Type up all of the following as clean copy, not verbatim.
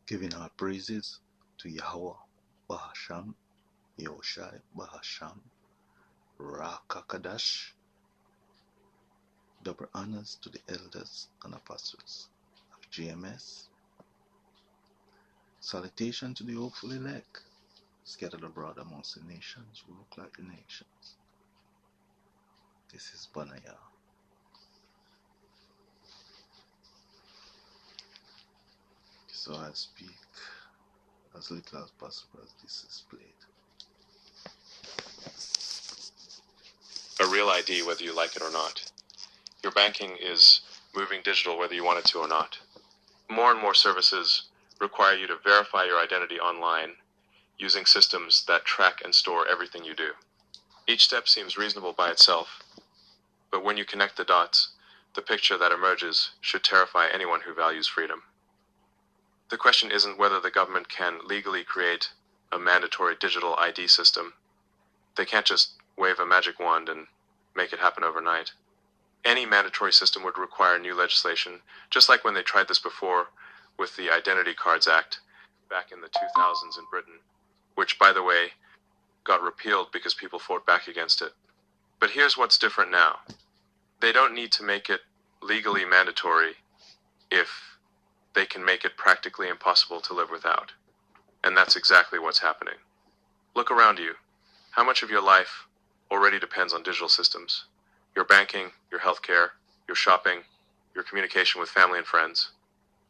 giving our praises to Yahweh, Bahasham, Yoshai, Bahasham, Rakakadash, double honors to the elders and apostles of GMS. Salutation to the hopeful elect, scattered abroad amongst the nations who look like the nations. This is Banaya. So I speak as little as possible as this is played. A real ID whether you like it or not. Your banking is moving digital whether you want it to or not. More and more services require you to verify your identity online using systems that track and store everything you do. Each step seems reasonable by itself, but when you connect the dots, the picture that emerges should terrify anyone who values freedom. The question isn't whether the government can legally create a mandatory digital ID system. They can't just wave a magic wand and make it happen overnight. Any mandatory system would require new legislation, just like when they tried this before with the Identity Cards Act back in the 2000s in Britain, which, by the way, got repealed because people fought back against it. But here's what's different now. They don't need to make it legally mandatory if they can make it practically impossible to live without. And that's exactly what's happening. Look around you. How much of your life already depends on digital systems? Your banking, your healthcare, your shopping, your communication with family and friends.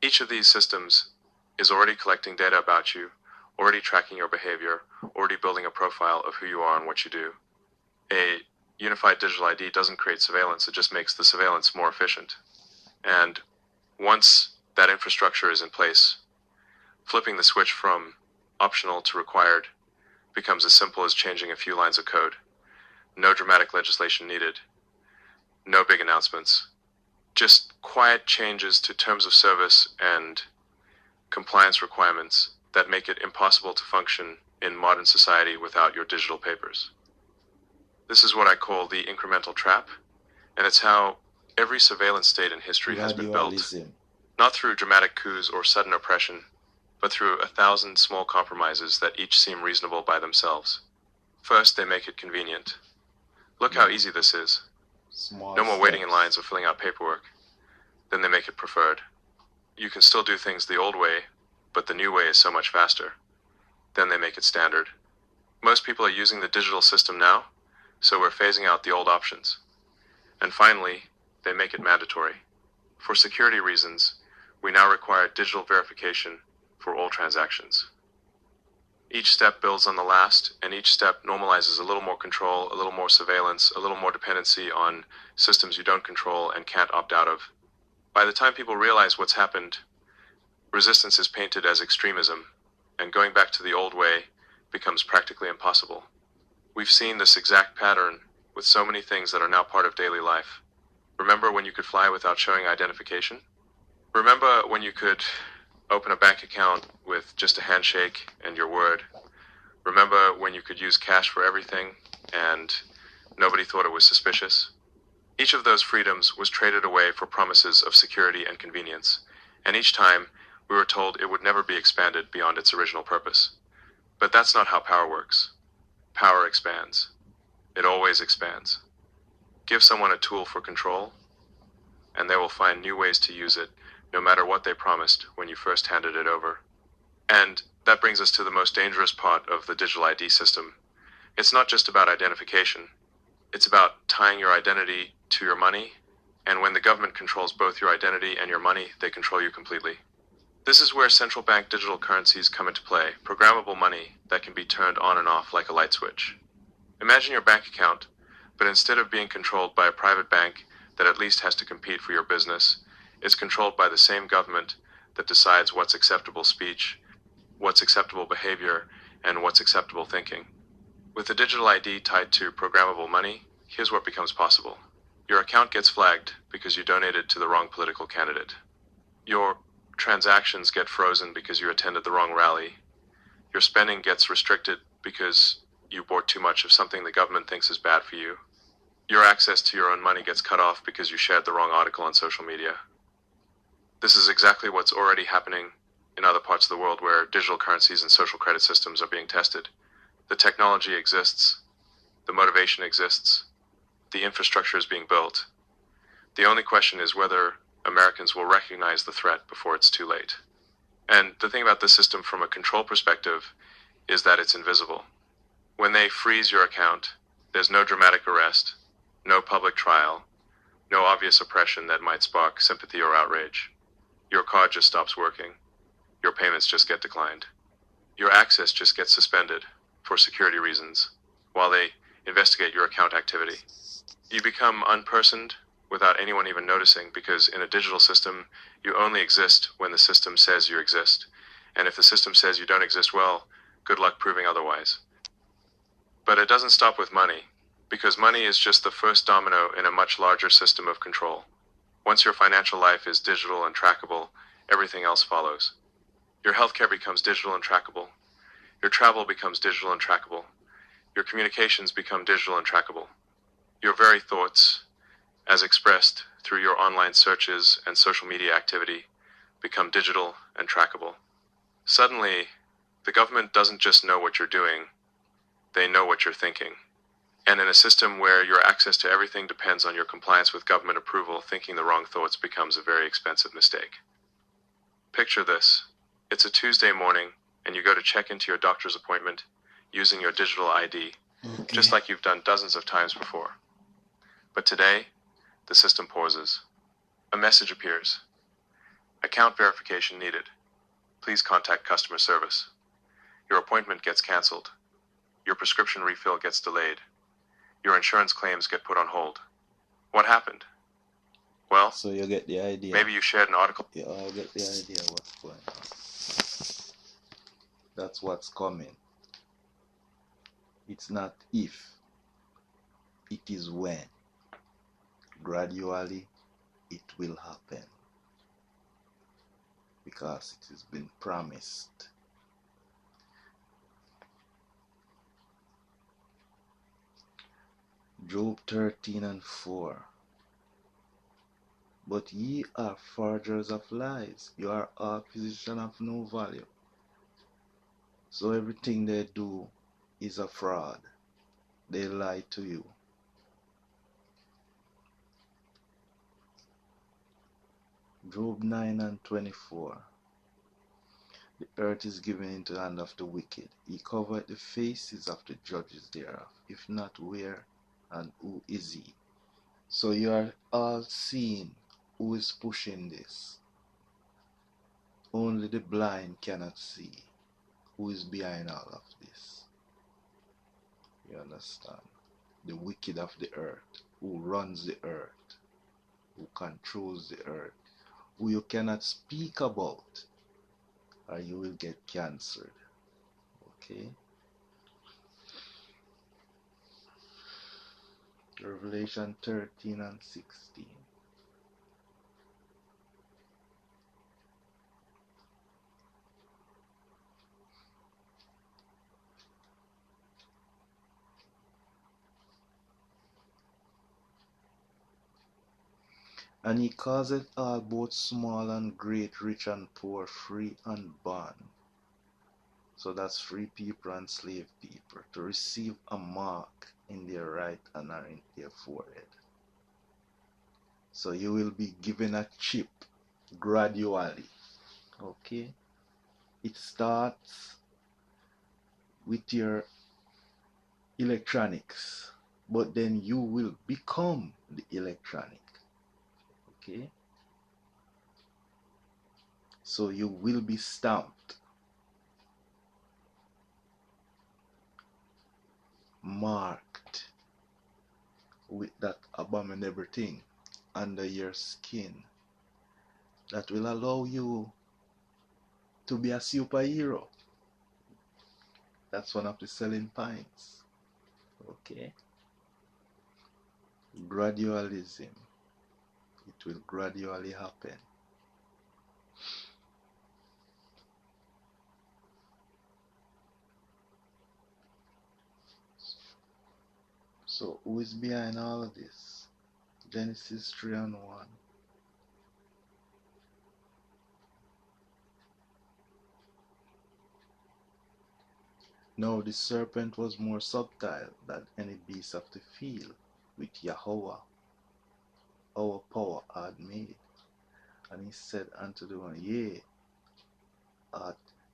Each of these systems is already collecting data about you, already tracking your behavior, already building a profile of who you are and what you do. A unified digital ID doesn't create surveillance, it just makes the surveillance more efficient. And once that infrastructure is in place, flipping the switch from optional to required becomes as simple as changing a few lines of code. No dramatic legislation needed. No big announcements. Just quiet changes to terms of service and compliance requirements that make it impossible to function in modern society without your digital papers. This is what I call the incremental trap, and it's how every surveillance state in history has been built. Not through dramatic coups or sudden oppression, but through 1,000 small compromises that each seem reasonable by themselves. First, they make it convenient. Look how easy this is. No more waiting in lines or filling out paperwork. Then they make it preferred. You can still do things the old way, but the new way is so much faster. Then they make it standard. Most people are using the digital system now, so we're phasing out the old options. And finally, they make it mandatory. For security reasons, we now require digital verification for all transactions. Each step builds on the last, and each step normalizes a little more control, a little more surveillance, a little more dependency on systems you don't control and can't opt out of. By the time people realize what's happened, resistance is painted as extremism, and going back to the old way becomes practically impossible. We've seen this exact pattern with so many things that are now part of daily life. Remember when you could fly without showing identification? Remember when you could open a bank account with just a handshake and your word? Remember when you could use cash for everything and nobody thought it was suspicious? Each of those freedoms was traded away for promises of security and convenience, and each time we were told it would never be expanded beyond its original purpose. But that's not how power works. Power expands. It always expands. Give someone a tool for control, and they will find new ways to use it, no matter what they promised when you first handed it over. And that brings us to the most dangerous part of the digital ID system. It's not just about identification. It's about tying your identity to your money, and when the government controls both your identity and your money, they control you completely. This is where central bank digital currencies come into play, programmable money that can be turned on and off like a light switch. Imagine your bank account, but instead of being controlled by a private bank that at least has to compete for your business, it's controlled by the same government that decides what's acceptable speech, what's acceptable behavior, and what's acceptable thinking. With a digital ID tied to programmable money, here's what becomes possible. Your account gets flagged because you donated to the wrong political candidate. Your transactions get frozen because you attended the wrong rally. Your spending gets restricted because you bought too much of something the government thinks is bad for you. Your access to your own money gets cut off because you shared the wrong article on social media. This is exactly what's already happening in other parts of the world where digital currencies and social credit systems are being tested. The technology exists, the motivation exists, the infrastructure is being built. The only question is whether Americans will recognize the threat before it's too late. And the thing about this system from a control perspective is that it's invisible. When they freeze your account, there's no dramatic arrest, no public trial, no obvious oppression that might spark sympathy or outrage. Your card just stops working. Your payments just get declined. Your access just gets suspended for security reasons while they investigate your account activity. You become unpersoned without anyone even noticing, because in a digital system, you only exist when the system says you exist. And if the system says you don't exist, well, good luck proving otherwise. But it doesn't stop with money, because money is just the first domino in a much larger system of control. Once your financial life is digital and trackable, everything else follows. Your healthcare becomes digital and trackable. Your travel becomes digital and trackable. Your communications become digital and trackable. Your very thoughts, as expressed through your online searches and social media activity, become digital and trackable. Suddenly, the government doesn't just know what you're doing, they know what you're thinking. And in a system where your access to everything depends on your compliance with government approval, thinking the wrong thoughts becomes a very expensive mistake. Picture this. It's a Tuesday morning, and you go to check into your doctor's appointment using your digital ID, just like you've done dozens of times before. But today, the system pauses. A message appears. Account verification needed. Please contact customer service. Your appointment gets canceled. Your prescription refill gets delayed. Your insurance claims get put on hold. What happened? Well, So you get the idea. Maybe you shared an article. You all get the idea what's going on. That's what's coming. It's not if, it is when. Gradually, it will happen. Because it has been promised. Job 13:4. But ye are forgers of lies. You are acquisition of no value. So everything they do is a fraud. They lie to you. Job 9:24. The earth is given into the hand of the wicked. He covered the faces of the judges thereof. If not, where and who is he? So you are all seeing who is pushing this. Only the blind cannot see who is behind all of this. You understand? The wicked of the earth, who runs the earth, who controls the earth, who you cannot speak about, or you will get cancered. Okay? Revelation 13:16. And he causeth all, both small and great, rich and poor, free and bond. So that's free people and slave people, to receive a mark in their right hand or in their forehead. So you will be given a chip gradually. Okay? It starts with your electronics, but then you will become the electronic. Okay? So you will be stamped, marked with that abominable thing under your skin that will allow you to be a superhero. That's one of the selling points. Okay? Gradualism. It will gradually happen. So who is behind all of this? Genesis 3:1. Now the serpent was more subtle than any beast of the field which Yahweh our power had made. And he said unto the one, Yea,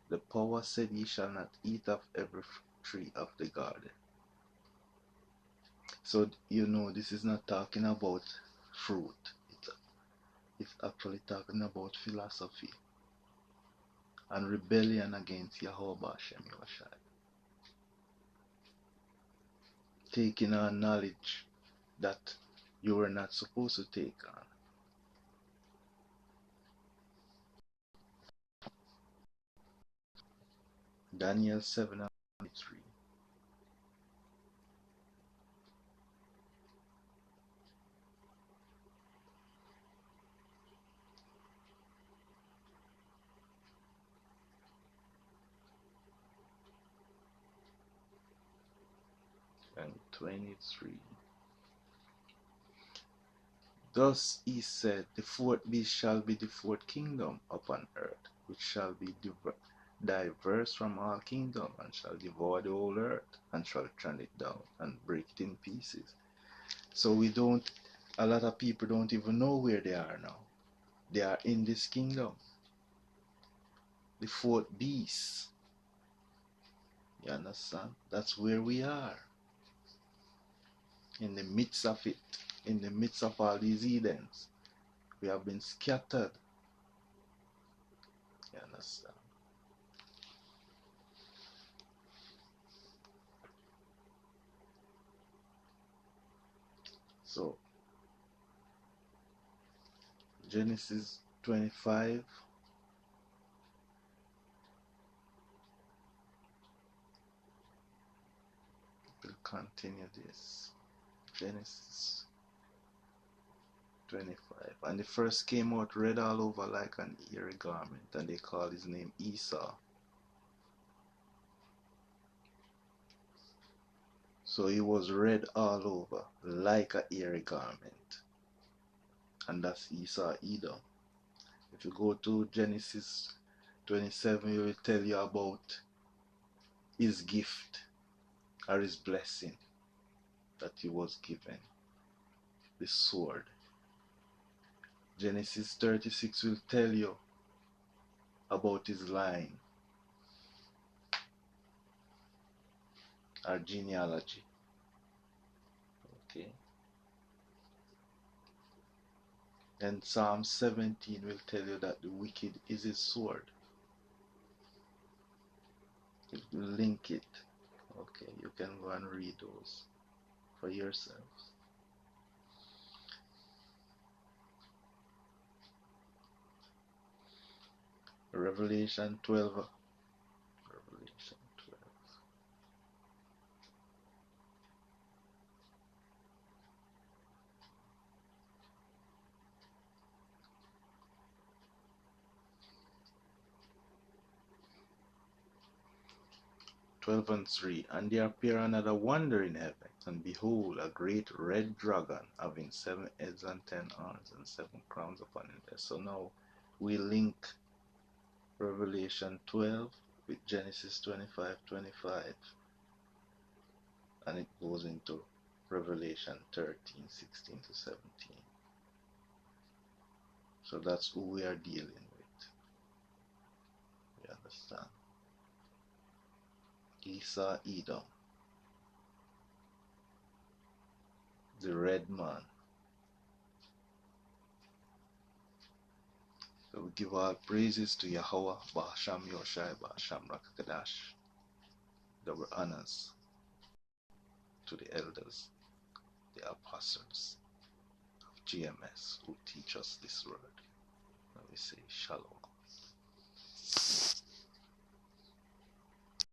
the power said, Ye shall not eat of every tree of the garden. So, this is not talking about fruit. It's actually talking about philosophy and rebellion against Yahweh Bashem Yoshai. Taking on knowledge that you were not supposed to take on. Daniel 7:3. And 23. Thus he said, The fourth beast shall be the fourth kingdom upon earth, which shall be diverse from all kingdom, and shall devour the whole earth, and shall turn it down, and break it in pieces. So a lot of people don't even know where they are now. They are in this kingdom. The fourth beast. You understand? That's where we are. In the midst of it. In the midst of all these Edens. We have been scattered. You understand? So, Genesis 25. We'll continue this. Genesis 25. And the first came out red all over like an hairy garment, and they called his name Esau. So he was red all over like a hairy garment. And that's Esau Edom. If you go to Genesis 27, it will tell you about his gift or his blessing that he was given. The sword. Genesis 36 will tell you about his line or genealogy. Okay. And Psalm 17 will tell you that the wicked is his sword. It will link it. Okay, you can go and read those for yourselves. Revelation 12. Revelation 12. 12:3. And there appeared another wonder in heaven, and behold, a great red dragon, having 7 heads and 10 horns, and 7 crowns upon his head. So now we link Revelation 12 with Genesis 25:25, and it goes into Revelation 13:16-17. So that's who we are dealing with. You understand? Esau Edom, the red man. So we give all praises to Yahweh, Ba'asham Yoshai, Ba'asham Rakakadash. Double honors to the elders, the apostles of GMS who teach us this word. And we say Shalom.